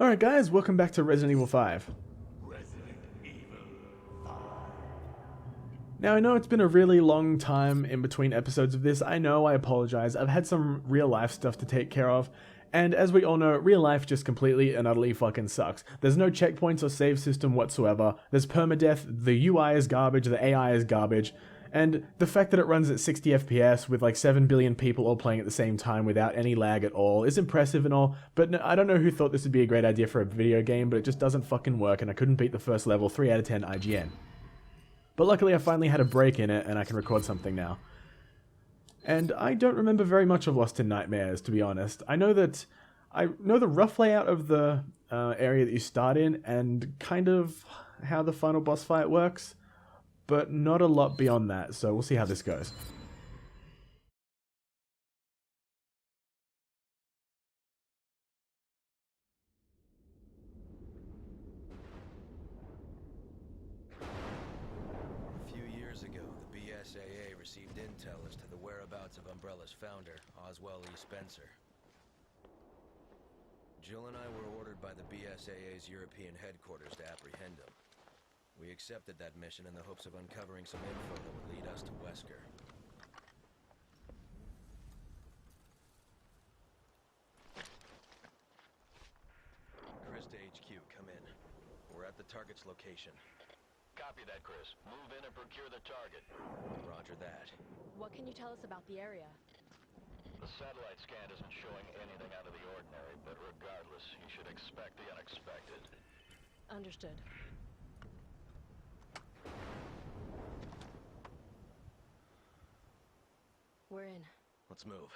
Alright guys, welcome back to Resident Evil 5. Now I know it's been a really long time in between episodes of this, I apologize, I've had some real life stuff to take care of, and as we all know, real life just completely and utterly fucking sucks. There's no checkpoints or save system whatsoever, there's permadeath, the UI is garbage, the AI is garbage, and the fact that it runs at 60 FPS with like 7 billion people all playing at the same time without any lag at all is impressive and all, but no, I don't know who thought this would be a great idea for a video game, but it just doesn't fucking work and I couldn't beat the first level, 3 out of 10 IGN. But luckily I finally had a break in it and I can record something now. And I don't remember very much of Lost in Nightmares, to be honest. I know the rough layout of the area that you start in and kind of how the final boss fight works, but not a lot beyond that, so we'll see how this goes. A few years ago, the S.T.A.R.S received intel as to the whereabouts of Umbrella's founder, Oswell E. Spencer. Jill and I were ordered by the S.T.A.R.'s European headquarters to apprehend him. We accepted that mission in the hopes of uncovering some info that would lead us to Wesker. Chris to HQ, come in. We're at the target's location. Copy that, Chris. Move in and procure the target. Roger that. What can you tell us about the area? The satellite scan isn't showing anything out of the ordinary, but regardless, you should expect the unexpected. Understood. We're in. Let's move.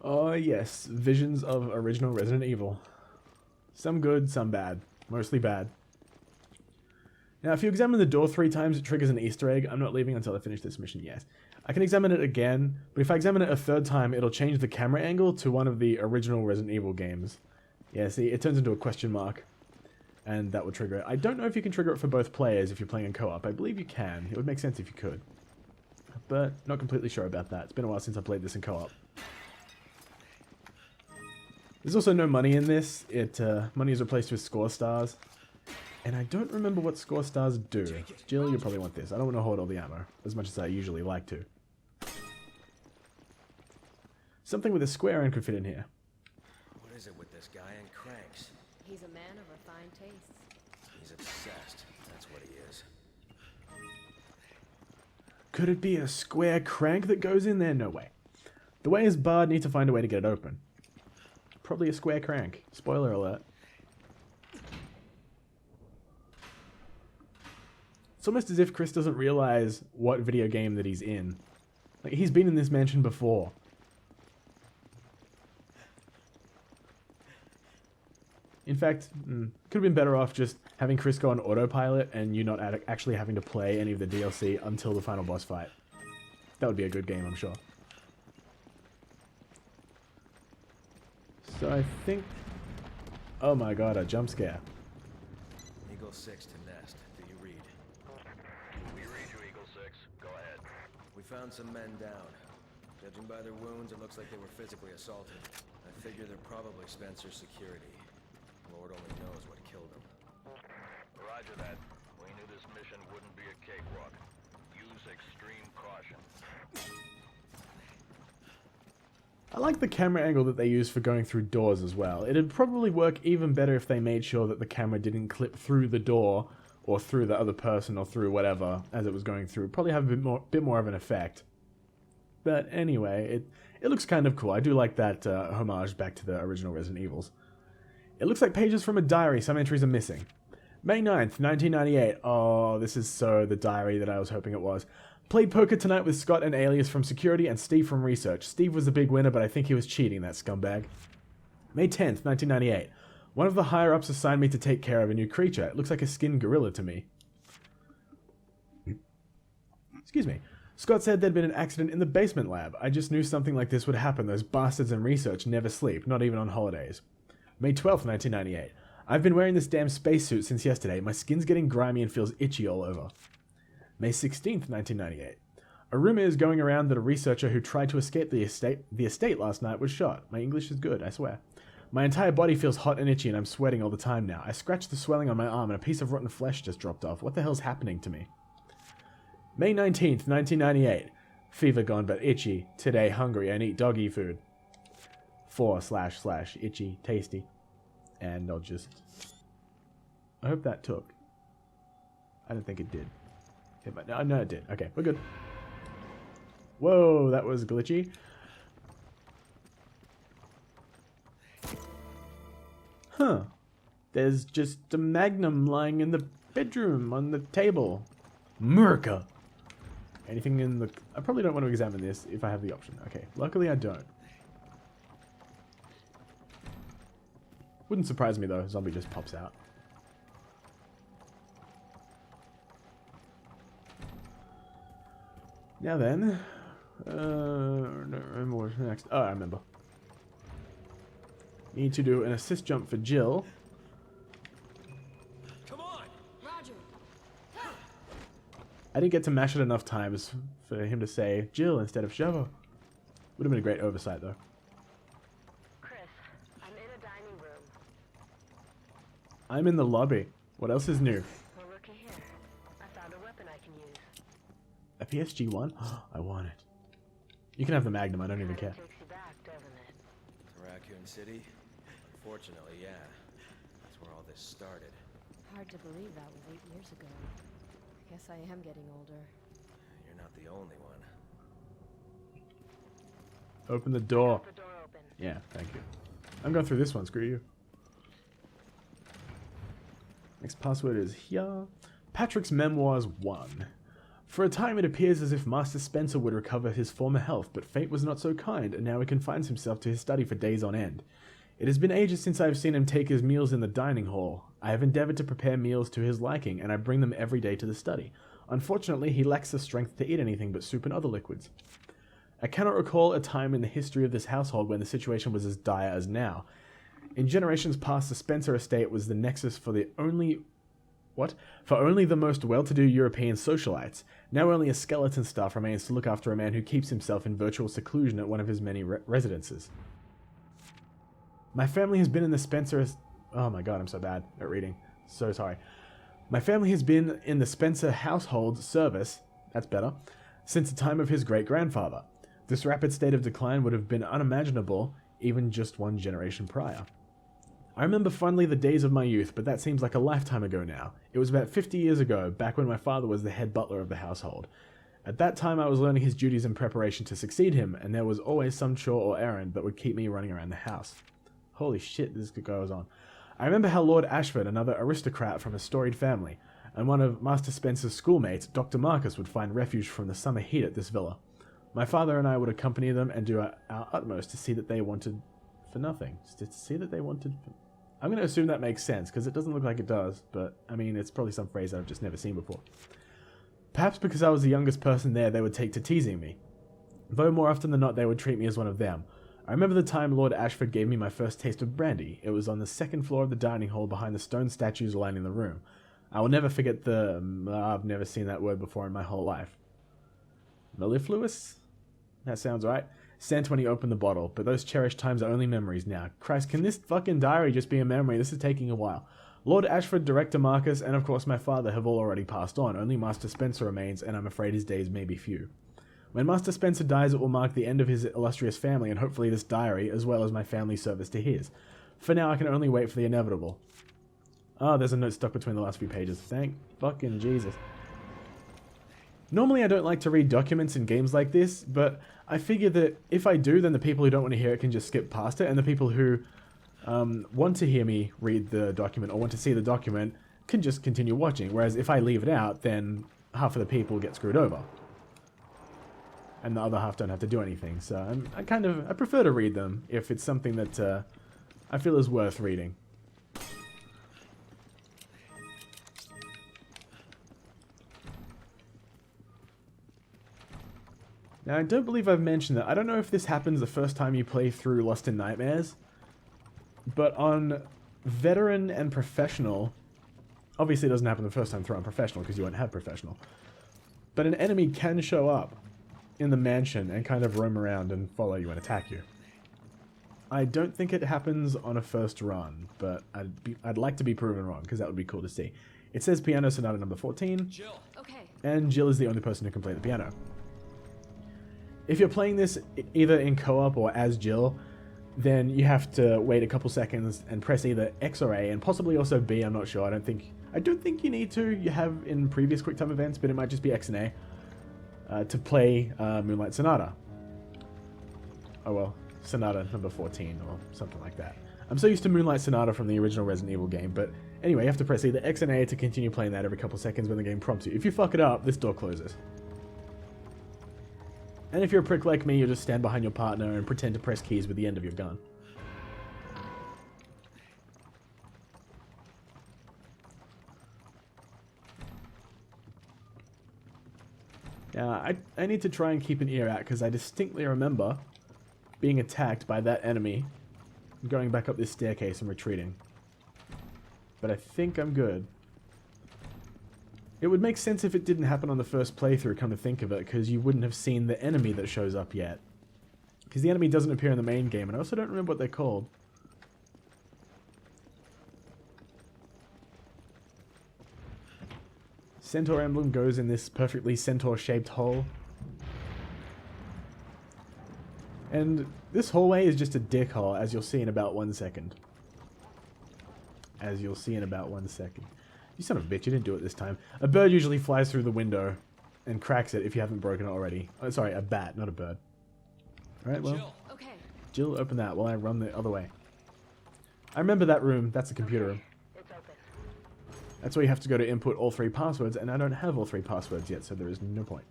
Oh yes, visions of original Resident Evil. Some good, some bad. Mostly bad. Now, if you examine the door 3 times, it triggers an Easter egg. I'm not leaving until I finish this mission yet. I can examine it again, but if I examine it a 3rd time, it'll change the camera angle to one of the original Resident Evil games. Yeah, see, it turns into a question mark, and that would trigger it. I don't know if you can trigger it for both players if you're playing in co-op. I believe you can. It would make sense if you could. But not completely sure about that. It's been a while since I played this in co-op. There's also no money in this. Money is replaced with score stars. And I don't remember what score stars do. Jill, you probably want this. I don't want to hoard all the ammo, as much as I usually like to. Something with a square end could fit in here. What is it with this guy and cranks? He's a man of refined tastes. He's obsessed. That's what he is. Could it be a square crank that goes in there? No way. The way is barred, need to find a way to get it open. Probably a square crank. Spoiler alert. It's almost as if Chris doesn't realize what video game that he's in. Like, he's been in this mansion before. In fact, could have been better off just having Chris go on autopilot and you not actually having to play any of the DLC until the final boss fight. That would be a good game, I'm sure. So I think... Oh my god, a jump scare. Eagle 6 to Nest. Do you read? We read you, Eagle 6. Go ahead. We found some men down. Judging by their wounds, it looks like they were physically assaulted. I figure they're probably Spencer's security. Lord only knows what killed them. Roger that. We knew this mission wouldn't be a cakewalk. Use extreme caution. I like the camera angle that they use for going through doors as well. It'd probably work even better if they made sure that the camera didn't clip through the door or through the other person or through whatever as it was going through. Probably have a bit more of an effect. But anyway, it looks kind of cool. I do like that homage back to the original Resident Evils. It looks like pages from a diary. Some entries are missing. May 9th, 1998. Oh, this is so the diary that I was hoping it was. Played poker tonight with Scott and Alias from Security and Steve from Research. Steve was the big winner, but I think he was cheating, that scumbag. May 10th, 1998. One of the higher-ups assigned me to take care of a new creature. It looks like a skinned gorilla to me. Excuse me. Scott said there'd been an accident in the basement lab. I just knew something like this would happen. Those bastards in research never sleep, not even on holidays. May 12th, 1998. I've been wearing this damn spacesuit since yesterday. My skin's getting grimy and feels itchy all over. May 16th, 1998. A rumor is going around that a researcher who tried to escape the estate last night was shot. My English is good, I swear. My entire body feels hot and itchy and I'm sweating all the time now. I scratched the swelling on my arm and a piece of rotten flesh just dropped off. What the hell's happening to me? May 19th, 1998. Fever gone but itchy. Today hungry and eat doggy food. / itchy tasty. And I'll just... I hope that took. I don't think it did. It might... No, it did. Okay, we're good. Whoa, that was glitchy. Huh. There's just a magnum lying in the bedroom on the table. Murka. Anything in the... I probably don't want to examine this if I have the option. Okay, luckily I don't. Wouldn't surprise me though, zombie just pops out. Now then... I don't remember what's next. Oh, I remember. Need to do an assist jump for Jill. Come on! Roger. I didn't get to mash it enough times for him to say Jill instead of Sheva. Would have been a great oversight though. Chris, I'm in a dining room. I'm in the lobby. What else is new? Well, looky here. I found a weapon I can use. A PSG-1? I want it. You can have the Magnum, I don't even care. Kinda takes you back, doesn't it? Raccoon City? Unfortunately, yeah. That's where all this started. Hard to believe that was 8 years ago. I guess I am getting older. You're not the only one. Open the door. Got the door open. Yeah, thank you. I'm going through this one, screw you. Next password is here. Patrick's Memoirs 1. For a time it appears as if Master Spencer would recover his former health, but fate was not so kind, and now he confines himself to his study for days on end. It has been ages since I have seen him take his meals in the dining hall. I have endeavored to prepare meals to his liking, and I bring them every day to the study. Unfortunately, he lacks the strength to eat anything but soup and other liquids. I cannot recall a time in the history of this household when the situation was as dire as now. In generations past, the Spencer estate was the nexus for the only... For only the most well-to-do European socialites. Now only a skeleton staff remains to look after a man who keeps himself in virtual seclusion at one of his many residences. My family has been in the Spencer... Oh my god, I'm so bad at reading. So sorry. My family has been in the Spencer household service, that's better, since the time of his great-grandfather. This rapid state of decline would have been unimaginable even just one generation prior. I remember fondly the days of my youth, but that seems like a lifetime ago now. It was about 50 years ago, back when my father was the head butler of the household. At that time I was learning his duties in preparation to succeed him, and there was always some chore or errand that would keep me running around the house. Holy shit, this goes on. I remember how Lord Ashford, another aristocrat from a storied family, and one of Master Spencer's schoolmates, Dr. Marcus, would find refuge from the summer heat at this villa. My father and I would accompany them and do our utmost to see that they wanted for nothing. To see that they wanted... I'm going to assume that makes sense, because it doesn't look like it does, but, I mean, it's probably some phrase that I've just never seen before. Perhaps because I was the youngest person there, they would take to teasing me. Though more often than not, they would treat me as one of them. I remember the time Lord Ashford gave me my first taste of brandy. It was on the second floor of the dining hall behind the stone statues lining the room. I will never forget the... I've never seen that word before in my whole life. Mellifluous? That sounds right. Sent when he opened the bottle, but those cherished times are only memories now. Christ, can this fucking diary just be a memory? This is taking a while. Lord Ashford, Director Marcus, and of course my father have all already passed on. Only Master Spencer remains, and I'm afraid his days may be few. When Master Spencer dies, it will mark the end of his illustrious family, and hopefully this diary, as well as my family's service to his. For now, I can only wait for the inevitable. Oh, there's a note stuck between the last few pages. Thank fucking Jesus. Normally I don't like to read documents in games like this, but I figure that if I do, then the people who don't want to hear it can just skip past it, and the people who want to hear me read the document or want to see the document can just continue watching, whereas if I leave it out, then half of the people get screwed over. And the other half don't have to do anything, so I prefer to read them if it's something that I feel is worth reading. Now, I don't believe I've mentioned that. I don't know if this happens the first time you play through Lost in Nightmares, but on Veteran and Professional, obviously it doesn't happen the first time through on Professional because you won't have Professional, but an enemy can show up in the mansion and kind of roam around and follow you and attack you. I don't think it happens on a first run, but I'd like to be proven wrong because that would be cool to see. It says Piano Sonata number 14, Jill. Okay. and Jill is the only person who can play the piano. If you're playing this either in co-op or as Jill, then you have to wait a couple seconds and press either X or A, and possibly also B, I'm not sure. I don't think you need to. You have in previous QuickTime events, but it might just be X and A to play Moonlight Sonata. Oh well, Sonata number 14 or something like that. I'm so used to Moonlight Sonata from the original Resident Evil game, but anyway, you have to press either X and A to continue playing that every couple seconds when the game prompts you. If you fuck it up, this door closes. And if you're a prick like me, you'll just stand behind your partner and pretend to press keys with the end of your gun. Now, I need to try and keep an ear out, because I distinctly remember being attacked by that enemy, going back up this staircase and retreating. But I think I'm good. It would make sense if it didn't happen on the first playthrough, come to think of it, because you wouldn't have seen the enemy that shows up yet. Because the enemy doesn't appear in the main game, and I also don't remember what they're called. Centaur emblem goes in this perfectly centaur-shaped hole. And this hallway is just a dick hole, as you'll see in about 1 second. As you'll see in about 1 second. You son of a bitch, you didn't do it this time. A bird usually flies through the window and cracks it if you haven't broken it already. Oh, sorry, a bat, not a bird. Alright, well. Jill. Okay. Jill, open that while I run the other way. I remember that room. That's the computer room. It's open. That's where you have to go to input all 3 passwords, and I don't have all 3 passwords yet, so there is no point.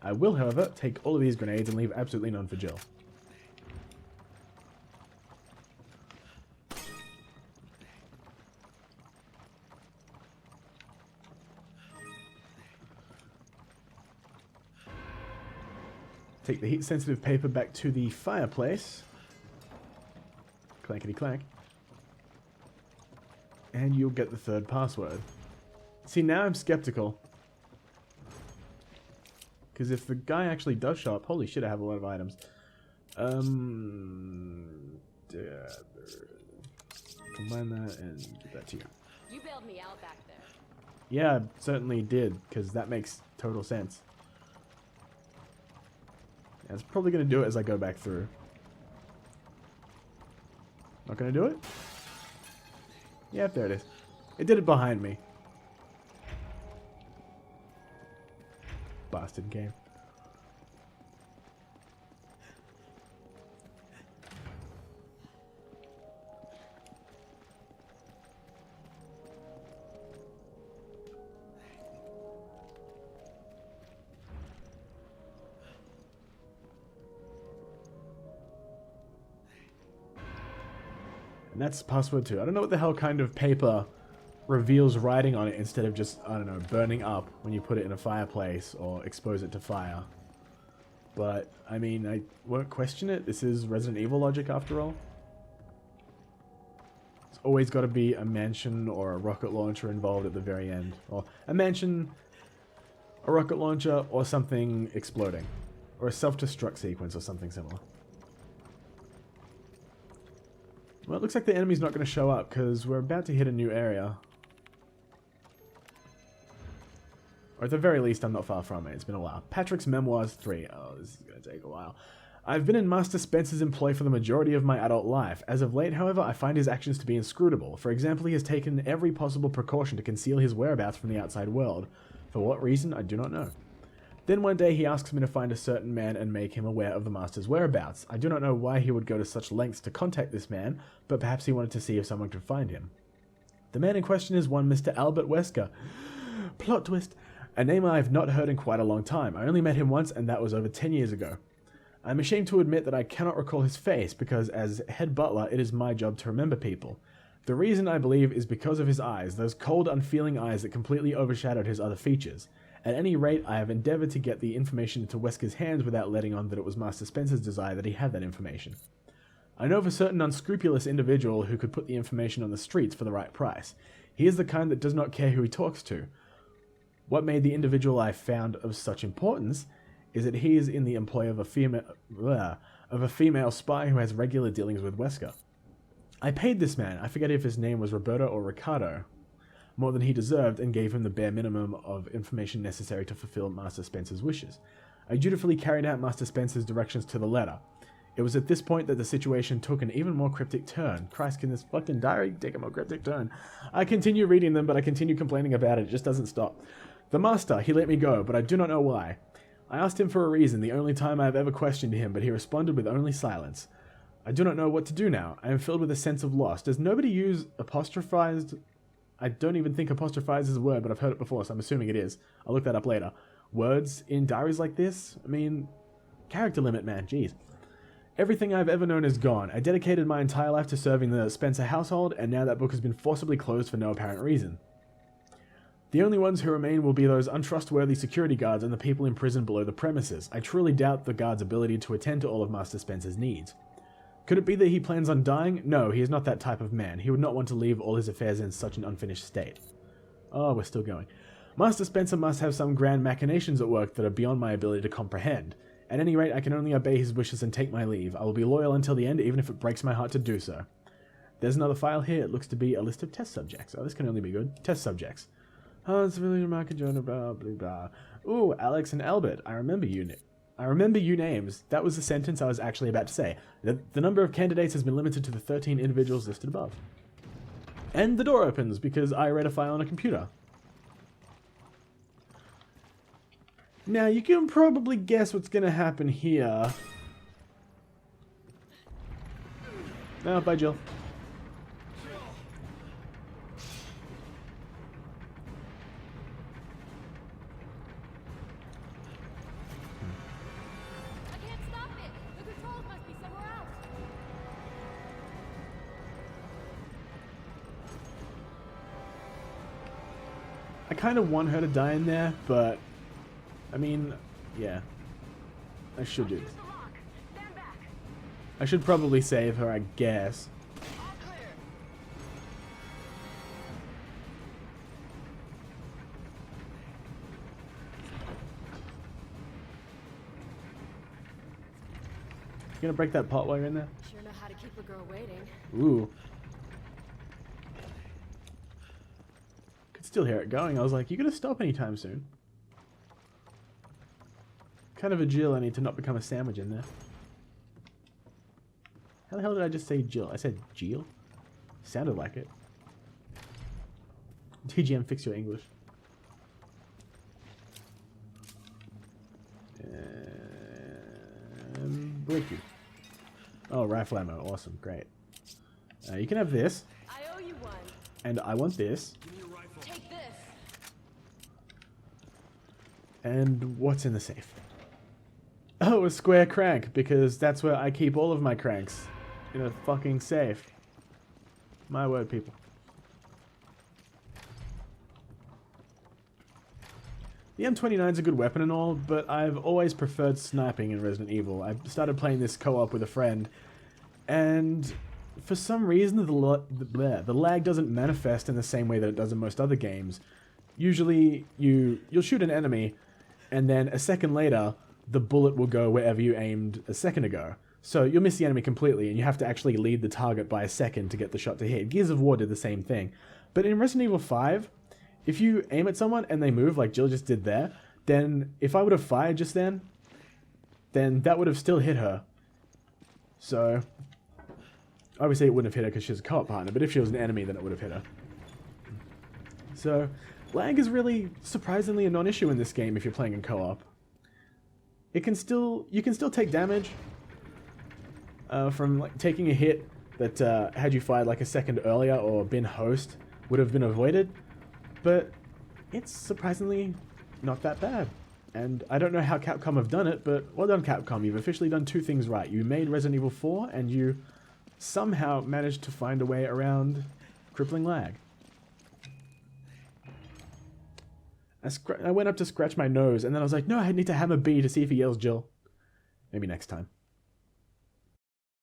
I will, however, take all of these grenades and leave absolutely none for Jill. Take the heat-sensitive paper back to the fireplace. Clankety-clank. And you'll get the 3rd password. See, now I'm skeptical. Because if the guy actually does show up... Holy shit, I have a lot of items. Combine that and give that to you. You bailed me out back there. Yeah, I certainly did, because that makes total sense. Yeah, it's probably going to do it as I go back through. Not going to do it? Yeah, there it is. It did it behind me. Bastard game. And that's password 2. I don't know what the hell kind of paper reveals writing on it instead of just, I don't know, burning up when you put it in a fireplace or expose it to fire. But, I mean, I won't question it. This is Resident Evil logic after all. It's always got to be a mansion or a rocket launcher involved at the very end. Or a mansion, a rocket launcher, or something exploding. Or a self-destruct sequence or something similar. Well, it looks like the enemy's not going to show up, because we're about to hit a new area. Or at the very least, I'm not far from it. It's been a while. Patrick's Memoirs 3. Oh, this is going to take a while. I've been in Master Spencer's employ for the majority of my adult life. As of late, however, I find his actions to be inscrutable. For example, he has taken every possible precaution to conceal his whereabouts from the outside world. For what reason, I do not know. Then one day he asks me to find a certain man and make him aware of the Master's whereabouts. I do not know why he would go to such lengths to contact this man, but perhaps he wanted to see if someone could find him. The man in question is one Mr. Albert Wesker. Plot twist. A name I have not heard in quite a long time. I only met him once, and that was over 10 years ago. I'm ashamed to admit that I cannot recall his face, because as head butler, it is my job to remember people. The reason, I believe, is because of his eyes, those cold, unfeeling eyes that completely overshadowed his other features. At any rate, I have endeavoured to get the information into Wesker's hands without letting on that it was Master Spencer's desire that he have that information. I know of a certain unscrupulous individual who could put the information on the streets for the right price. He is the kind that does not care who he talks to. What made the individual I found of such importance is that he is in the employ of a female spy who has regular dealings with Wesker. I paid this man, I forget if his name was Roberto or Ricardo, more than he deserved and gave him the bare minimum of information necessary to fulfill Master Spencer's wishes. I dutifully carried out Master Spencer's directions to the letter. It was at this point that the situation took an even more cryptic turn. Christ, can this fucking diary take a more cryptic turn? I continue reading them, but I continue complaining about it. It just doesn't stop. The Master, he let me go, but I do not know why. I asked him for a reason, the only time I have ever questioned him, but he responded with only silence. I do not know what to do now. I am filled with a sense of loss. Does nobody use apostrophized? I don't even think apostrophize is a word, but I've heard it before, so I'm assuming it is. I'll look that up later. Words in diaries like this? I mean, character limit, man, jeez. Everything I've ever known is gone. I dedicated my entire life to serving the Spencer household, and now that book has been forcibly closed for no apparent reason. The only ones who remain will be those untrustworthy security guards and the people imprisoned below the premises. I truly doubt the guards' ability to attend to all of Master Spencer's needs. Could it be that he plans on dying? No, he is not that type of man. He would not want to leave all his affairs in such an unfinished state. Oh, we're still going. Master Spencer must have some grand machinations at work that are beyond my ability to comprehend. At any rate, I can only obey his wishes and take my leave. I will be loyal until the end, even if it breaks my heart to do so. There's another file here. It looks to be a list of test subjects. Oh, this can only be good. Test subjects. Oh, it's really remarkable, blah, blah, blah. Ooh, Alex and Albert. I remember you names. That was the sentence I was actually about to say. The number of candidates has been limited to the 13 individuals listed above. And the door opens because I read a file on a computer. Now, you can probably guess what's going to happen here. Oh, bye, Jill. I can't stop it! The controls must be somewhere else! I kind of want her to die in there, but... I mean, yeah. I should do. I should probably save her, I guess. You gonna break that pot while you're in there? Sure know how to keep a girl waiting. Ooh. Could still hear it going. I was like, you gonna stop anytime soon? Kind of a Jill, I need to not become a sandwich in there. How the hell did I just say Jill? I said Jill? Sounded like it. TGM, fix your English. Break you. Oh, rifle ammo. Awesome. Great. You can have this. I owe you one. And I want this. Take this. And what's in the safe? Oh, a square crank, because that's where I keep all of my cranks. In a fucking safe. My word, people. The M29's a good weapon and all, but I've always preferred sniping in Resident Evil. I started playing this co-op with a friend, and for some reason the lag doesn't manifest in the same way that it does in most other games. Usually, you'll shoot an enemy, and then a second later, the bullet will go wherever you aimed a second ago. So you'll miss the enemy completely, and you have to actually lead the target by a second to get the shot to hit. Gears of War did the same thing. But in Resident Evil 5, if you aim at someone and they move like Jill just did there, then if I would have fired just then that would have still hit her. So, obviously it wouldn't have hit her because she's a co-op partner, but if she was an enemy, then it would have hit her. So, lag is really surprisingly a non-issue in this game if you're playing in co-op. You can still take damage from like taking a hit that had you fired like a second earlier or been host would have been avoided, but it's surprisingly not that bad. And I don't know how Capcom have done it, but well done, Capcom. You've officially done two things right. You made Resident Evil 4, and you somehow managed to find a way around crippling lag. I went up to scratch my nose, and then I was like, no, I need to hammer B to see if he yells Jill. Maybe next time.